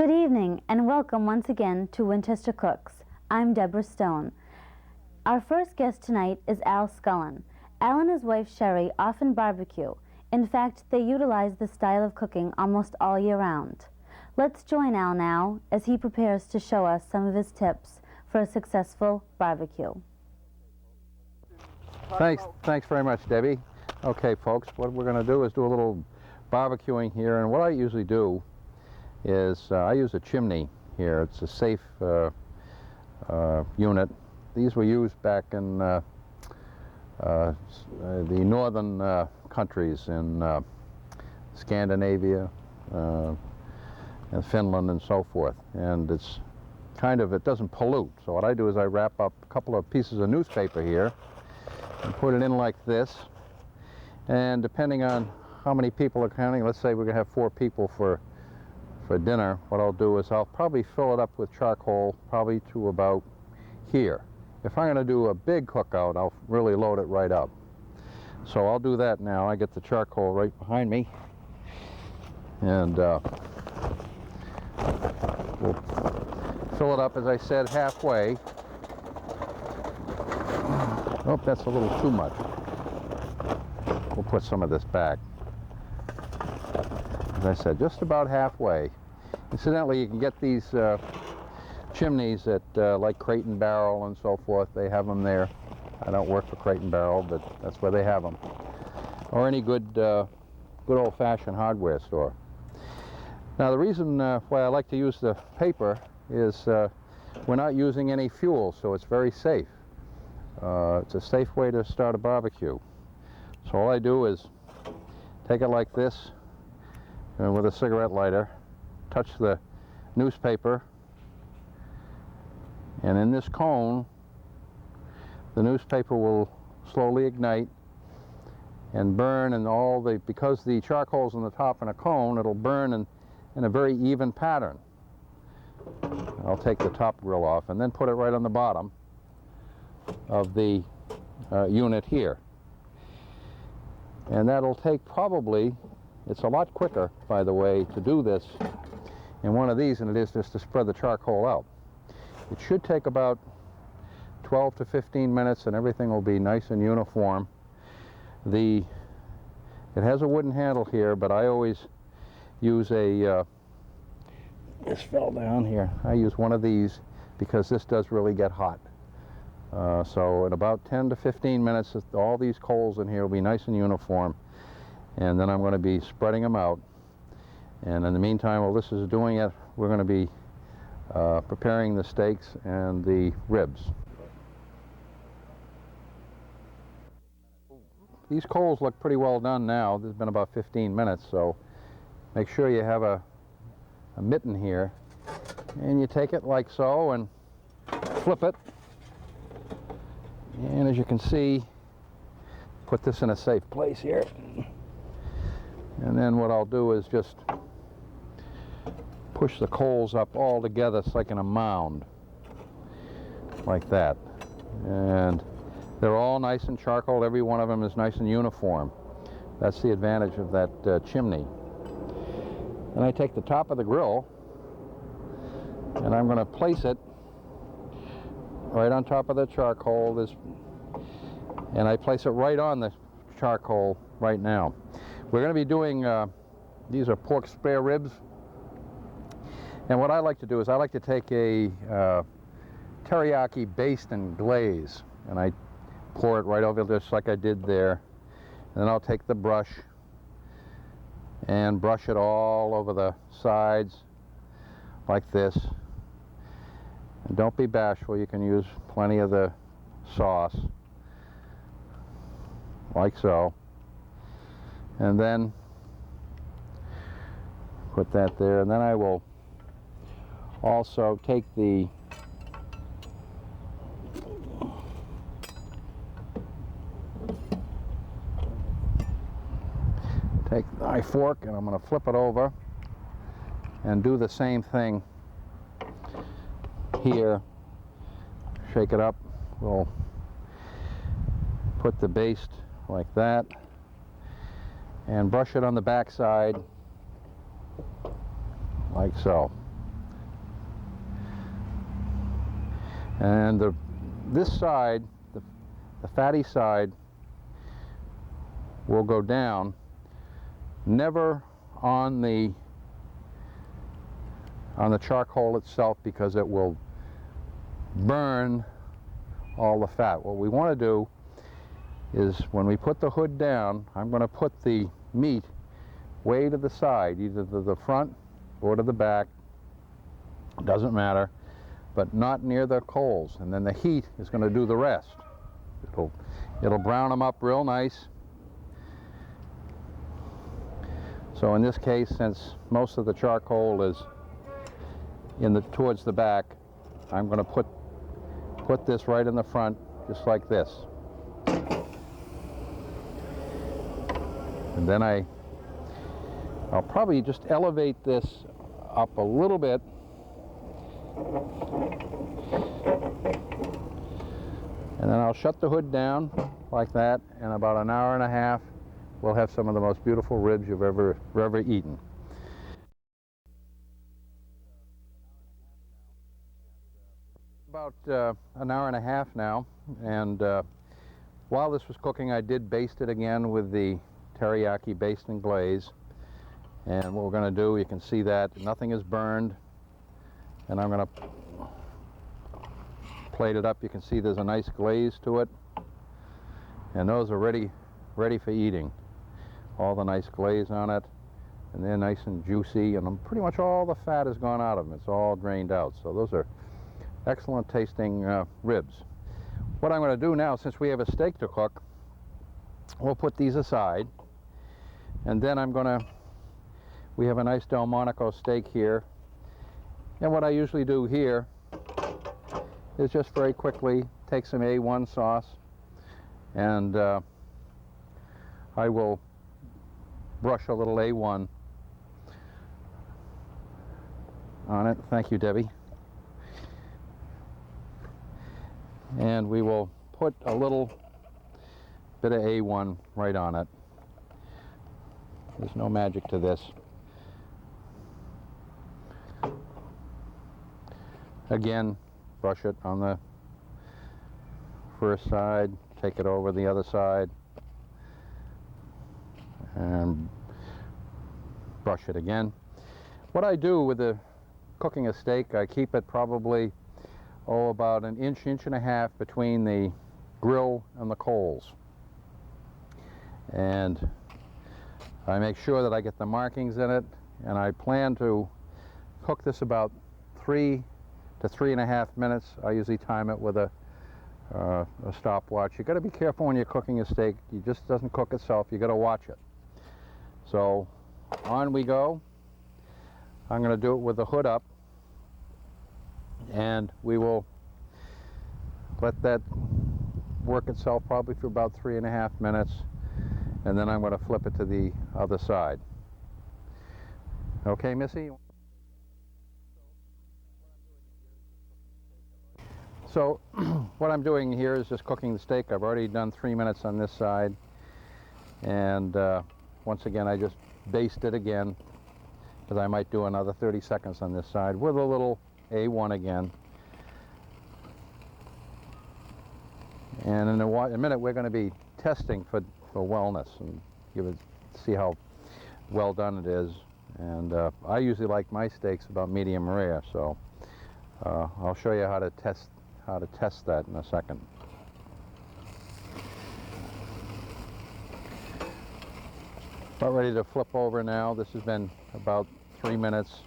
Good evening and welcome once again to Winchester Cooks. I'm Deborah Stone. Our first guest tonight is Al Scullin. Al and his wife Sherry often barbecue. In fact, they utilize this style of cooking almost all year round. Let's join Al now as he prepares to show us some of his tips for a successful barbecue. Thanks very much, Debbie. Okay, folks, what we're going to do is do a little barbecuing here, and what I usually do is I use a chimney here. It's a safe unit. These were used back in the northern countries in Scandinavia, and Finland and so forth, and it's it doesn't pollute. So what I do is I wrap up a couple of pieces of newspaper here and put it in like this, and depending on how many people are counting, let's say we're going to have 4 people for dinner, what I'll do is I'll probably fill it up with charcoal probably to about here. If I'm going to do a big cookout, I'll really load it right up. So I'll do that now. I get the charcoal right behind me, and we'll fill it up, as I said, halfway. Oh, that's a little too much. We'll put some of this back. As I said, just about halfway. Incidentally, you can get these chimneys at like Crate and Barrel and so forth. They have them there. I don't work for Crate and Barrel, but that's where they have them. Or any good old-fashioned hardware store. Now, the reason why I like to use the paper is we're not using any fuel, so it's very safe. It's a safe way to start a barbecue. So all I do is take it like this, and with a cigarette lighter, touch the newspaper, and in this cone the newspaper will slowly ignite and burn, and because the charcoal's on the top in a cone, it'll burn in a very even pattern. I'll take the top grill off and then put it right on the bottom of the unit here, and that'll take probably, it's a lot quicker, by the way, to do this in one of these than it is just to spread the charcoal out. It should take about 12 to 15 minutes and everything will be nice and uniform. It has a wooden handle here, but I always use this fell down here. I use one of these because this does really get hot. So in about 10 to 15 minutes, all these coals in here will be nice and uniform, and then I'm going to be spreading them out. And in the meantime, while this is doing it, we're going to be preparing the steaks and the ribs. These coals look pretty well done now. This has been about 15 minutes, so make sure you have a mitten here, and you take it like so and flip it. And as you can see, put this in a safe place here. And then what I'll do is just push the coals up all together. It's like in a mound, like that. And they're all nice and charcoal. Every one of them is nice and uniform. That's the advantage of that chimney. And I take the top of the grill, and I'm going to place it right on top of the charcoal, and I place it right on the charcoal right now. We're going to be doing, these are pork spare ribs, and what I like to do is I like to take a teriyaki baste and glaze, and I pour it right over just like I did there, and then I'll take the brush and brush it all over the sides like this. And don't be bashful, you can use plenty of the sauce, like so. And then put that there, and then I will also take the my fork, and I'm going to flip it over and do the same thing here. Shake it up. We'll put the baste like that and brush it on the back side like so. And this side, the fatty side, will go down, never on the charcoal itself, because it will burn all the fat. What we want to do is, when we put the hood down, I'm going to put the meat way to the side, either to the front or to the back, doesn't matter, but not near the coals, and then the heat is going to do the rest. It'll brown them up real nice. So in this case, since most of the charcoal is towards the back, I'm going to put this right in the front, just like this. And then I'll probably just elevate this up a little bit. And then I'll shut the hood down like that. In about an hour and a half, we'll have some of the most beautiful ribs you've ever eaten. About an hour and a half now, and while this was cooking, I did baste it again with the teriyaki baste and glaze. And what we're going to do, you can see that nothing is burned, and I'm going to plate it up. You can see there's a nice glaze to it, and those are ready for eating. All the nice glaze on it, and they're nice and juicy, and pretty much all the fat has gone out of them. It's all drained out. So those are excellent tasting ribs. What I'm going to do now, since we have a steak to cook, we'll put these aside, and then we have a nice Delmonico steak here, and what I usually do here is just very quickly take some A1 sauce, and I will brush a little A1 on it. Thank you, Debbie. And we will put a little bit of A1 right on it. There's no magic to this. Again, brush it on the first side, take it over the other side, and brush it again. What I do with cooking a steak, I keep it probably about an inch and a half between the grill and the coals. And I make sure that I get the markings in it, and I plan to cook this about 3 to 3.5 minutes. I usually time it with a stopwatch. You got to be careful when you're cooking a steak. It just doesn't cook itself. You got to watch it. So on we go. I'm going to do it with the hood up, and we will let that work itself probably for about 3.5 minutes, and then I'm going to flip it to the other side. Okay, Missy? So what I'm doing here is just cooking the steak. I've already done 3 minutes on this side, and once again I just baste it again, because I might do another 30 seconds on this side with a little A1 again. And in a minute we're going to be testing for wellness and see how well done it is. And I usually like my steaks about medium rare, so I'll show you how to test that in a second. About ready to flip over now. This has been about 3 minutes.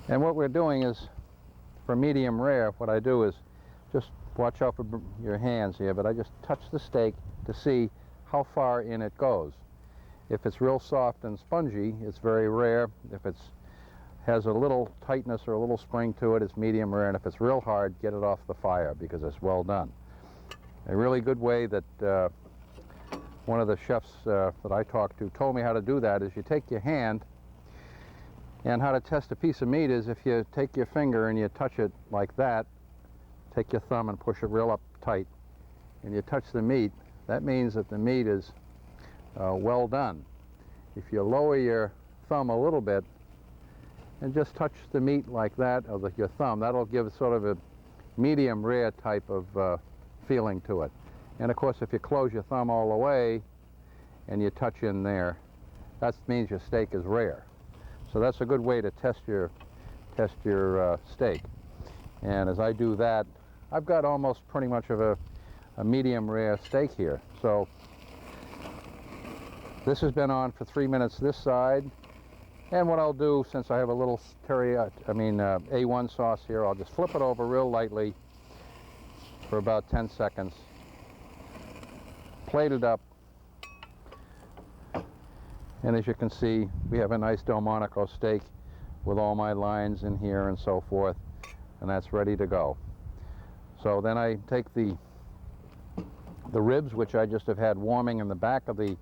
And what we're doing is, for medium rare, what I do is just watch out for your hands here, but I just touch the steak to see how far in it goes. If it's real soft and spongy, it's very rare. If it has a little tightness or a little spring to it, it's medium rare. And if it's real hard, get it off the fire, because it's well done. A really good way that one of the chefs that I talked to told me how to do that is you take your hand, and how to test a piece of meat is if you take your finger and you touch it like that, take your thumb and push it real up tight, and you touch the meat, that means that the meat is well done. If you lower your thumb a little bit and just touch the meat like that with your thumb. That'll give sort of a medium rare type of feeling to it. And of course, if you close your thumb all the way and you touch in there, that means your steak is rare. So that's a good way to test your steak. And as I do that, I've got almost pretty much of a medium rare steak here. So this has been on for 3 minutes this side. And what I'll do, since I have a little A1 sauce here, I'll just flip it over real lightly for about 10 seconds. Plate it up. And as you can see, we have a nice Delmonico steak with all my lines in here and so forth. And that's ready to go. So then I take the ribs, which I just have had warming in the back of the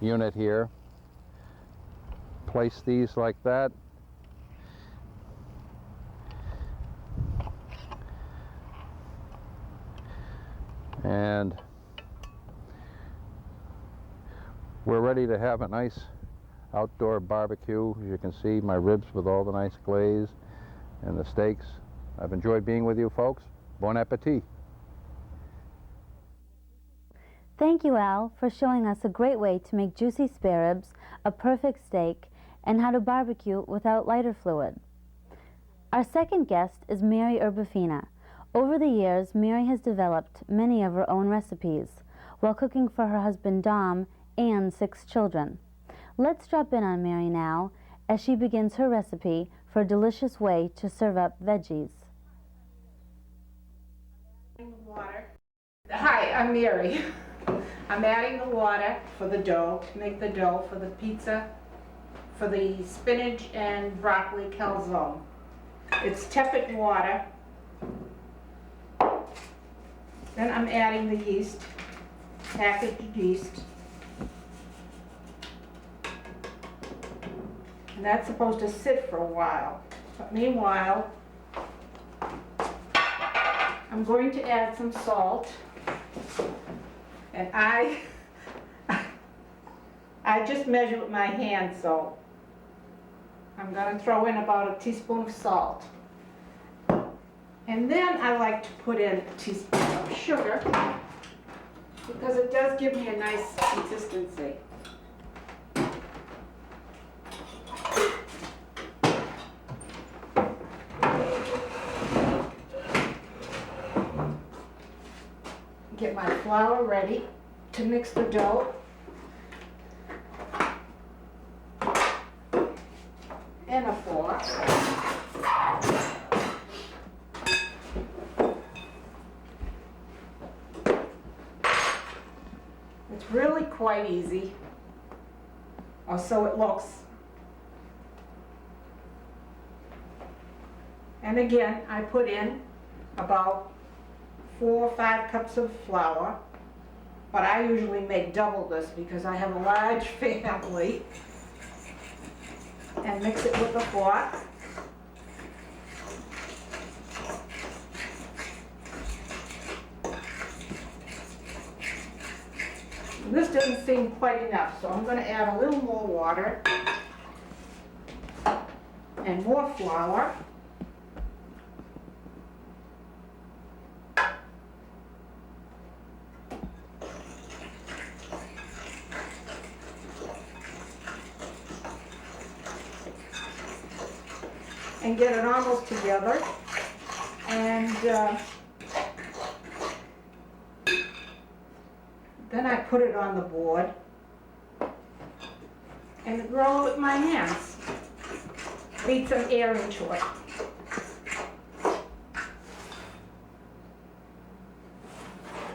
unit here. Place these like that. And we're ready to have a nice outdoor barbecue. As you can see, my ribs with all the nice glaze and the steaks. I've enjoyed being with you folks. Bon appetit. Thank you, Al, for showing us a great way to make juicy spare ribs, a perfect steak, and how to barbecue without lighter fluid. Our second guest is Mary Urbafina. Over the years, Mary has developed many of her own recipes while cooking for her husband Dom and 6 children. Let's drop in on Mary now as she begins her recipe for a delicious way to serve up veggies. Water. Hi, I'm Mary. I'm adding the water for the dough, to make the dough for the pizza, for the spinach and broccoli calzone. It's tepid water. Then I'm adding the yeast, packaged yeast. And that's supposed to sit for a while. But meanwhile, I'm going to add some salt. And I just measure with my hand, so I'm going to throw in about a teaspoon of salt. And then I like to put in a teaspoon of sugar because it does give me a nice consistency. Get my flour ready to mix the dough. And a fork. It's really quite easy, or so it looks. And again, I put in about 4 or 5 cups of flour, but I usually make double this because I have a large family. And mix it with a fork. This doesn't seem quite enough, so I'm going to add a little more water and more flour. And get it almost together, and then I put it on the board and roll it with my hands. Beat some air into it.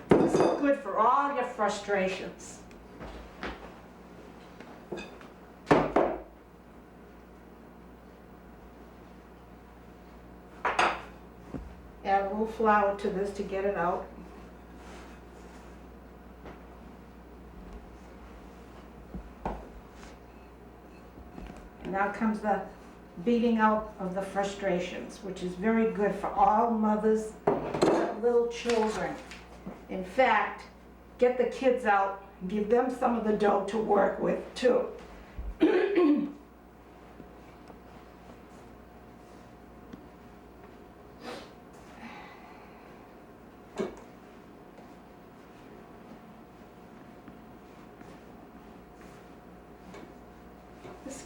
This is good for all your frustrations. Add a little flour to this to get it out. And now comes the beating out of the frustrations, which is very good for all mothers and little children. In fact, get the kids out and give them some of the dough to work with too.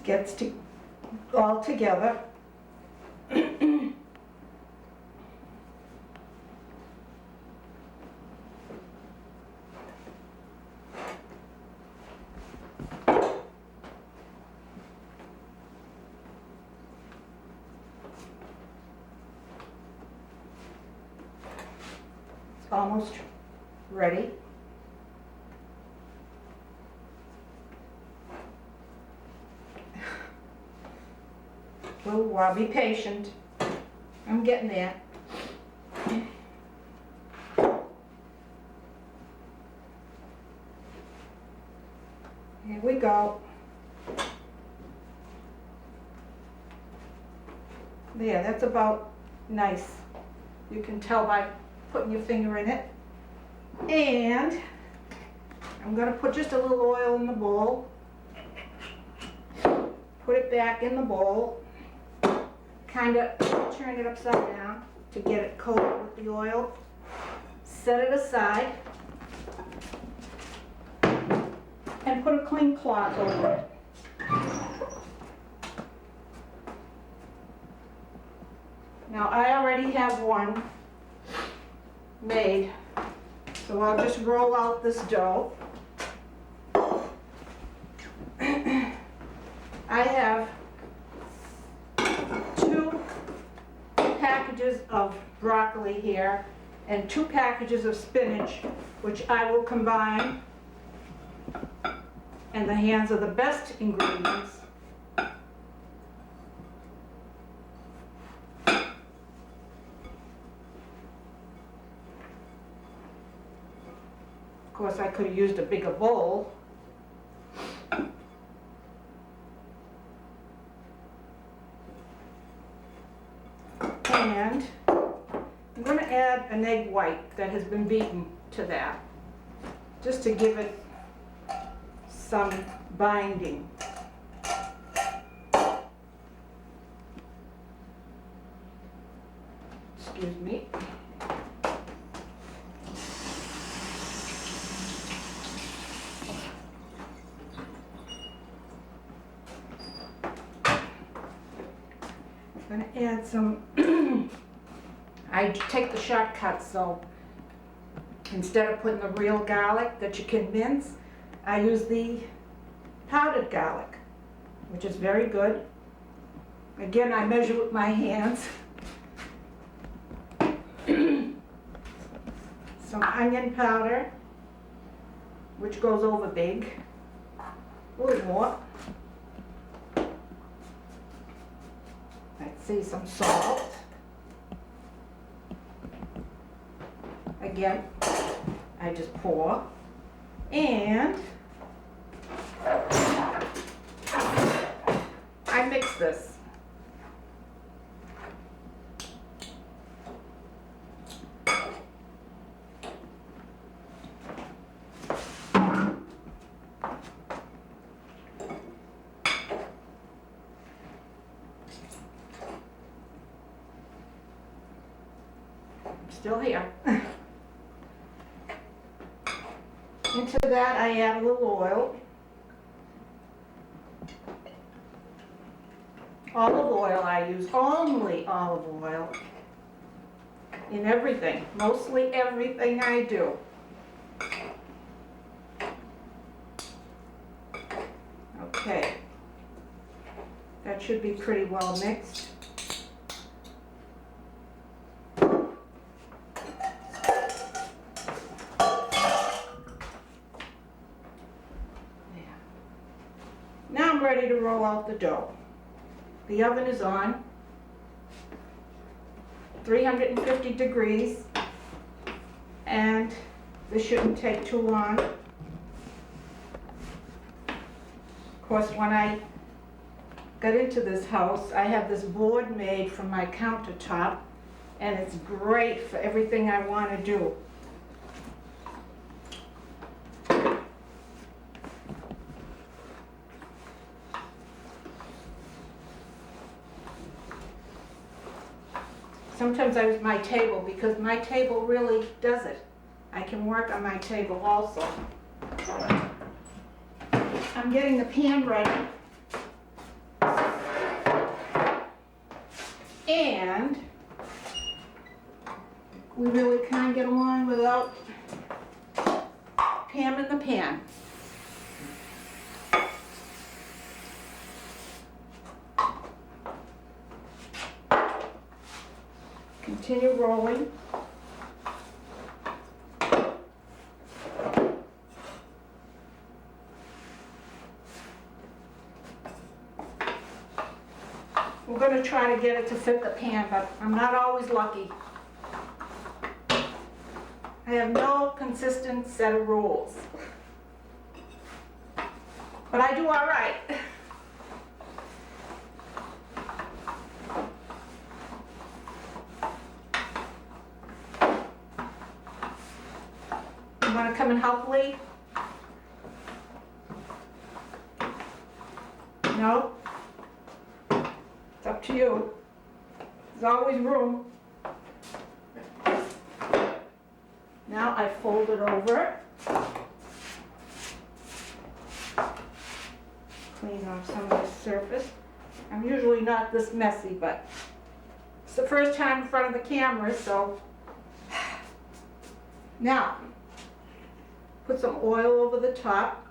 gets all together. It's almost ready. Oh, I'll be patient. I'm getting there. Here we go. There, that's about nice. You can tell by putting your finger in it. And I'm going to put just a little oil in the bowl. Put it back in the bowl. Kind of turn it upside down to get it coated with the oil. Set it aside. And put a clean cloth over it. Now I already have one made, so I'll just roll out this dough. I have 2 packages of broccoli here and 2 packages of spinach, which I will combine. And the hands are the best ingredients. Of course, I could have used a bigger bowl. And I'm going to add an egg white that has been beaten to that, just to give it some binding. Excuse me. I'm going to add some, I take the shortcut, so instead of putting the real garlic that you can mince, I use the powdered garlic, which is very good. Again, I measure with my hands. Some onion powder, which goes over big. A little more. Let's see, some salt. Again, I just pour. And I mix this. I'm still here. Into that I add a little oil. Olive oil I use, only olive oil in everything, mostly everything I do. Okay, that should be pretty well mixed. Now I'm ready to roll out the dough. The oven is on, 350 degrees, and this shouldn't take too long. Of course, when I got into this house, I have this board made from my countertop, and it's great for everything I want to do. Sometimes I use my table because my table really does it. I can work on my table also. I'm getting the pan ready. And we really can't get along without Pam in the pan. Continue rolling. We're going to try to get it to fit the pan, but I'm not always lucky. I have no consistent set of rules. But I do all right. You want to come and help, Lee? No? It's up to you. There's always room. Now I fold it over. Clean off some of the surface. I'm usually not this messy, but it's the first time in front of the camera, so. Now, put some oil over the top.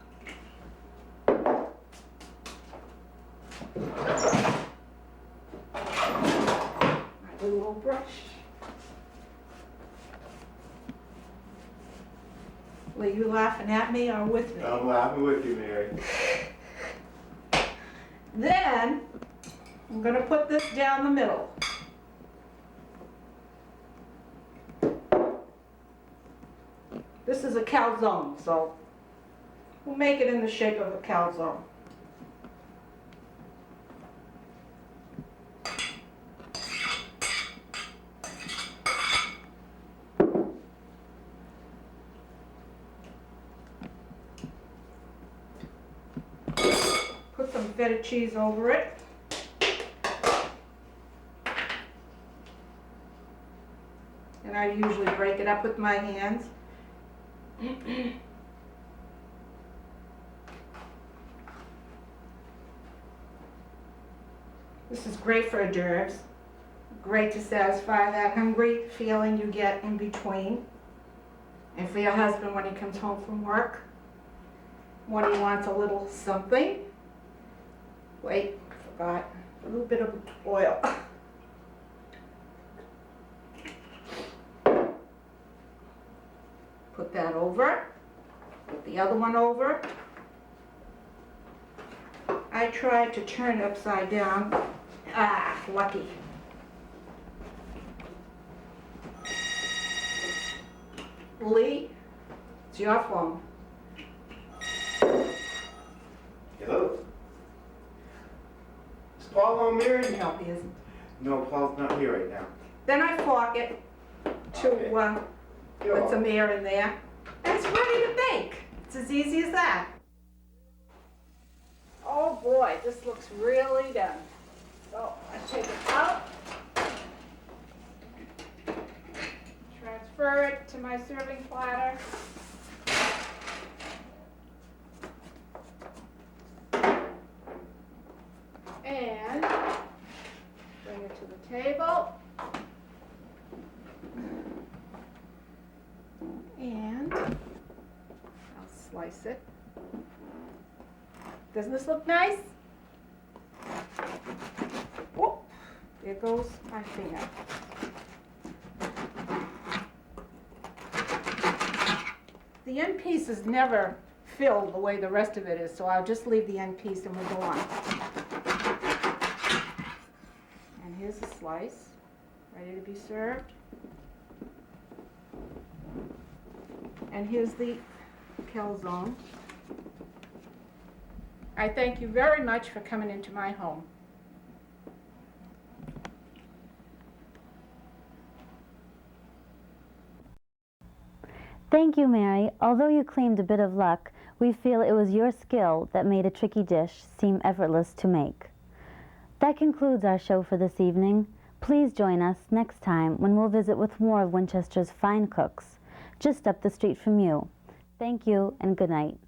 My little brush. Were you laughing at me or with me? I'm laughing with you, Mary. Then, I'm going to put this down the middle. This is a calzone, so we'll make it in the shape of a calzone. Put some feta cheese over it. And I usually break it up with my hands. This is great for hors d'oeuvres. Great to satisfy that hungry feeling you get in between. And for your husband when he comes home from work, when he wants a little something. Wait, forgot. A little bit of oil. Put that over. Put the other one over. I tried to turn it upside down. Ah, lucky. Lee, it's your phone. Hello? Is Paul home, Mary? No, he isn't. No, Paul's not here right now. Then I fork it to Okay. put some air in there. And it's ready to bake. It's as easy as that. Oh boy, this looks really done. So I take it out. Transfer it to my serving platter. And bring it to the table. And I'll slice it. Doesn't this look nice? Oh, there goes my finger. The end piece is never filled the way the rest of it is, so I'll just leave the end piece and we'll go on. And here's a slice, ready to be served. And here's the calzone. I thank you very much for coming into my home. Thank you, Mary. Although you claimed a bit of luck, we feel it was your skill that made a tricky dish seem effortless to make. That concludes our show for this evening. Please join us next time when we'll visit with more of Winchester's fine cooks, just up the street from you. Thank you and good night.